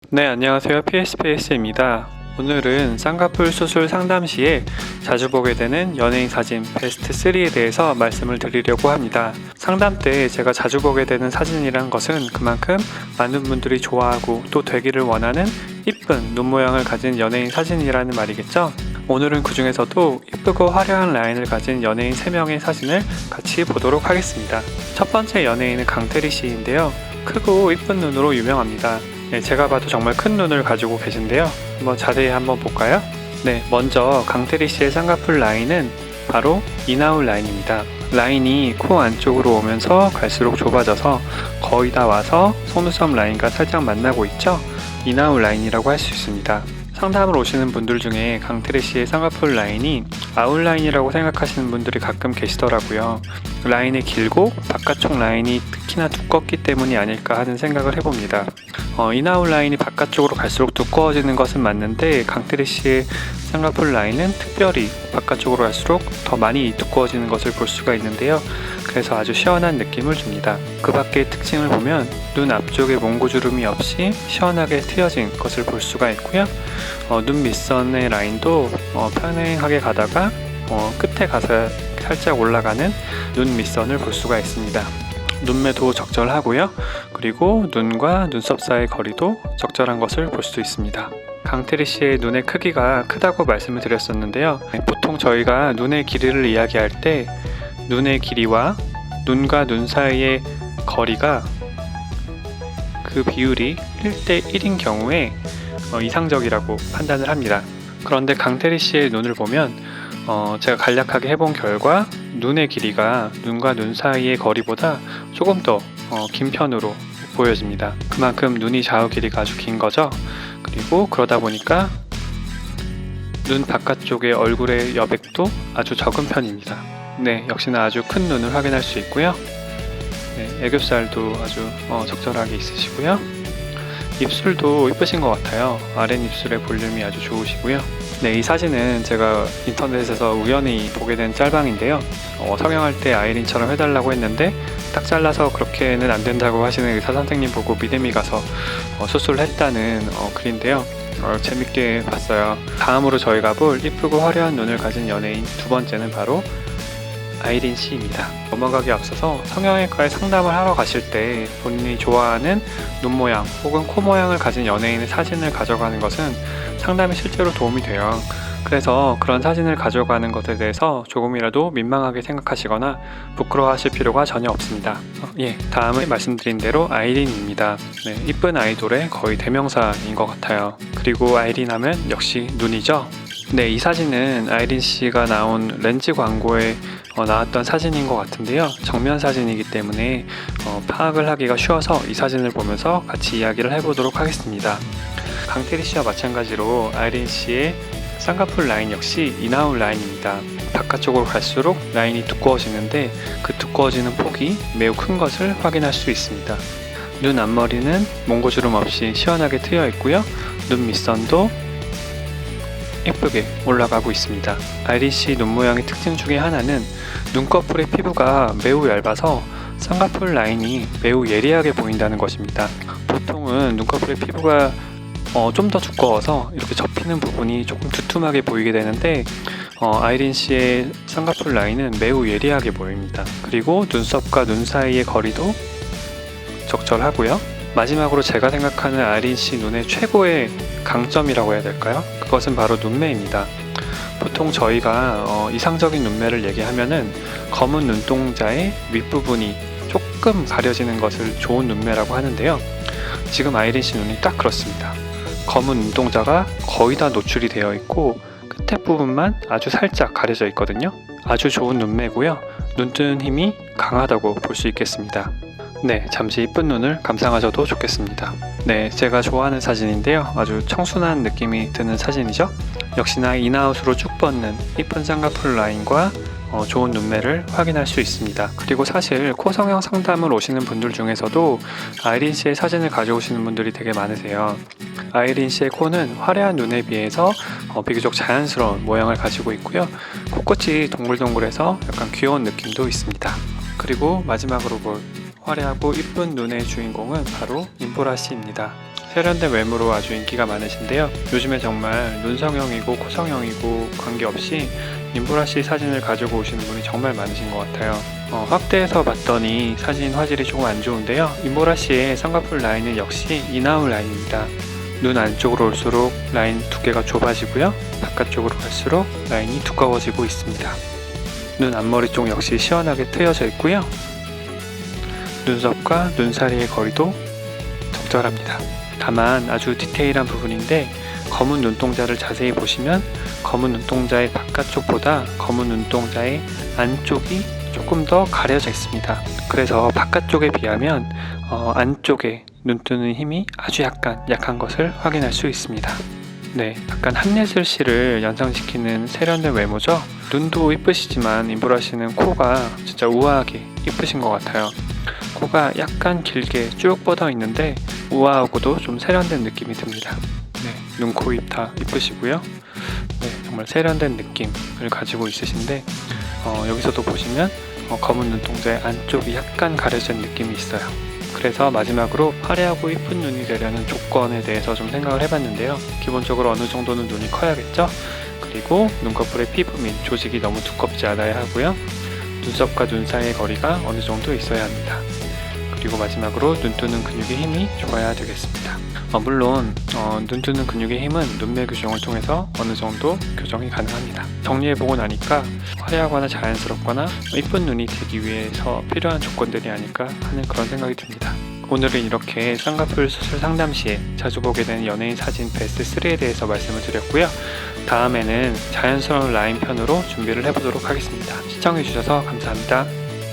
네, 안녕하세요. PSPS입니다. 오늘은 쌍꺼풀 수술 상담 시에 자주 보게 되는 연예인 사진 베스트 3에 대해서 말씀을 드리려고 합니다. 상담 때 제가 자주 보게 되는 사진이란 것은 그만큼 많은 분들이 좋아하고 또 되기를 원하는 이쁜 눈 모양을 가진 연예인 사진이라는 말이겠죠. 오늘은 그 중에서도 이쁘고 화려한 라인을 가진 연예인 3명의 사진을 같이 보도록 하겠습니다. 첫 번째 연예인은 강태리 씨인데요. 크고 이쁜 눈으로 유명합니다. 네, 제가 봐도 정말 큰 눈을 가지고 계신데요. 한번 자세히 한번 볼까요? 네, 먼저 강태리 씨의 쌍꺼풀 라인은 바로 인아웃 라인입니다. 라인이 코 안쪽으로 오면서 갈수록 좁아져서 거의 다 와서 속눈썹 라인과 살짝 만나고 있죠? 인아웃 라인이라고 할 수 있습니다. 상담을 오시는 분들 중에 강태리 씨의 쌍꺼풀 라인이 아웃라인이라고 생각하시는 분들이 가끔 계시더라고요. 라인이 길고 바깥쪽 라인이 특히나 두껍기 때문이 아닐까 하는 생각을 해봅니다. 인아웃 라인이 바깥쪽으로 갈수록 두꺼워지는 것은 맞는데 강태리 씨의 쌍꺼풀 라인은 특별히 바깥쪽으로 갈수록 더 많이 두꺼워지는 것을 볼 수가 있는데요. 그래서 아주 시원한 느낌을 줍니다. 그 밖의 특징을 보면 눈 앞쪽에 몽고주름이 없이 시원하게 트여진 것을 볼 수가 있고요. 눈 밑선의 라인도 평행하게 가다가 끝에 가서 살짝 올라가는 눈 밑선을 볼 수가 있습니다. 눈매도 적절하고요. 그리고 눈과 눈썹 사이의 거리도 적절한 것을 볼 수 있습니다. 강태리 씨의 눈의 크기가 크다고 말씀을 드렸었는데요. 보통 저희가 눈의 길이를 이야기할 때 눈의 길이와 눈과 눈 사이의 거리가 그 비율이 1대1인 경우에 이상적이라고 판단을 합니다. 그런데 강태리 씨의 눈을 보면 제가 간략하게 해본 결과 눈의 길이가 눈과 눈 사이의 거리보다 조금 더 긴 편으로 보여집니다. 그만큼 눈이 좌우 길이가 아주 긴 거죠. 그리고 그러다 보니까 눈 바깥쪽의 얼굴의 여백도 아주 적은 편입니다. 네, 역시나 아주 큰 눈을 확인할 수 있고요. 네, 애교살도 아주 적절하게 있으시고요. 입술도 이쁘신 것 같아요. 아랫입술의 볼륨이 아주 좋으시고요. 네, 이 사진은 제가 인터넷에서 우연히 보게 된 짤방인데요. 성형할 때 아이린처럼 해달라고 했는데 딱 잘라서 그렇게는 안 된다고 하시는 의사 선생님 보고 믿음이 가서 수술을 했다는 글인데요. 재밌게 봤어요. 다음으로 저희가 볼 이쁘고 화려한 눈을 가진 연예인 두 번째는 바로 아이린 씨입니다. 넘어가기 앞서서 성형외과에 상담을 하러 가실 때 본인이 좋아하는 눈 모양 혹은 코 모양을 가진 연예인의 사진을 가져가는 것은 상담에 실제로 도움이 돼요. 그래서 그런 사진을 가져가는 것에 대해서 조금이라도 민망하게 생각하시거나 부끄러워하실 필요가 전혀 없습니다. 다음은 말씀드린 대로 아이린입니다. 네, 이쁜 아이돌의 거의 대명사인 것 같아요. 그리고 아이린 하면 역시 눈이죠. 네, 이 사진은 아이린 씨가 나온 렌즈 광고에 나왔던 사진인 것 같은데요. 정면 사진이기 때문에 파악을 하기가 쉬워서 이 사진을 보면서 같이 이야기를 해보도록 하겠습니다. 강태리 씨와 마찬가지로 아이린 씨의 쌍꺼풀 라인 역시 인아웃 라인입니다. 바깥쪽으로 갈수록 라인이 두꺼워지는데 그 두꺼워지는 폭이 매우 큰 것을 확인할 수 있습니다. 눈 앞머리는 몽고주름 없이 시원하게 트여 있고요. 눈 밑선도 예쁘게 올라가고 있습니다. 아이린 씨 눈 모양의 특징 중에 하나는 눈꺼풀의 피부가 매우 얇아서 쌍꺼풀 라인이 매우 예리하게 보인다는 것입니다. 보통은 눈꺼풀의 피부가 좀 더 두꺼워서 이렇게 접히는 부분이 조금 두툼하게 보이게 되는데 아이린 씨의 쌍꺼풀 라인은 매우 예리하게 보입니다. 그리고 눈썹과 눈 사이의 거리도 적절하고요. 마지막으로 제가 생각하는 아이린 씨 눈의 최고의 강점이라고 해야 될까요? 그것은 바로 눈매입니다. 보통 저희가 이상적인 눈매를 얘기하면은 검은 눈동자의 윗부분이 조금 가려지는 것을 좋은 눈매라고 하는데요. 지금 아이린 씨 눈이 딱 그렇습니다. 검은 눈동자가 거의 다 노출이 되어 있고 끝에 부분만 아주 살짝 가려져 있거든요. 아주 좋은 눈매고요. 눈 뜨는 힘이 강하다고 볼 수 있겠습니다. 네, 잠시 이쁜 눈을 감상하셔도 좋겠습니다. 네, 제가 좋아하는 사진인데요. 아주 청순한 느낌이 드는 사진이죠. 역시나 인아웃으로 쭉 뻗는 이쁜 쌍꺼풀 라인과 좋은 눈매를 확인할 수 있습니다. 그리고 사실 코 성형 상담을 오시는 분들 중에서도 아이린 씨의 사진을 가져오시는 분들이 되게 많으세요. 아이린 씨의 코는 화려한 눈에 비해서 비교적 자연스러운 모양을 가지고 있고요. 코끝이 동글동글해서 약간 귀여운 느낌도 있습니다. 그리고 마지막으로 볼 화려하고 이쁜 눈의 주인공은 바로 인보라 씨입니다. 세련된 외모로 아주 인기가 많으신데요. 요즘에 정말 눈성형이고 코성형이고 관계없이 임보라 씨 사진을 가지고 오시는 분이 정말 많으신 것 같아요. 확대해서 봤더니 사진 화질이 조금 안 좋은데요. 임보라 씨의 쌍꺼풀 라인은 역시 이나우 라인입니다. 눈 안쪽으로 올수록 라인 두께가 좁아지고요. 바깥쪽으로 갈수록 라인이 두꺼워지고 있습니다. 눈 앞머리 쪽 역시 시원하게 트여져 있고요. 눈썹과 눈사리의 거리도 적절합니다. 다만 아주 디테일한 부분인데 검은 눈동자를 자세히 보시면 검은 눈동자의 바깥쪽보다 검은 눈동자의 안쪽이 조금 더 가려져 있습니다. 그래서 바깥쪽에 비하면 안쪽에 눈뜨는 힘이 아주 약한 것을 확인할 수 있습니다. 네, 약간 한예슬 씨를 연상시키는 세련된 외모죠. 눈도 이쁘시지만 임보라 씨는 코가 진짜 우아하게 이쁘신 것 같아요. 코가 약간 길게 쭉 뻗어 있는데 우아하고도 좀 세련된 느낌이 듭니다. 네, 눈, 코, 입 다 이쁘시고요. 네, 정말 세련된 느낌을 가지고 있으신데 여기서도 보시면 검은 눈동자의 안쪽이 약간 가려진 느낌이 있어요. 그래서 마지막으로 화려하고 이쁜 눈이 되려는 조건에 대해서 좀 생각을 해봤는데요. 기본적으로 어느 정도는 눈이 커야겠죠. 그리고 눈꺼풀의 피부 및 조직이 너무 두껍지 않아야 하고요. 눈썹과 눈 사이의 거리가 어느 정도 있어야 합니다. 그리고 마지막으로 눈뜨는 근육의 힘이 좋아야 되겠습니다. 물론 눈뜨는 근육의 힘은 눈매 교정을 통해서 어느 정도 교정이 가능합니다. 정리해보고 나니까 화려하거나 자연스럽거나 이쁜 눈이 되기 위해서 필요한 조건들이 아닐까 하는 그런 생각이 듭니다. 오늘은 이렇게 쌍꺼풀 수술 상담 시에 자주 보게 되는 연예인 사진 베스트 3에 대해서 말씀을 드렸고요. 다음에는 자연스러운 라인 편으로 준비를 해보도록 하겠습니다. 시청해주셔서 감사합니다.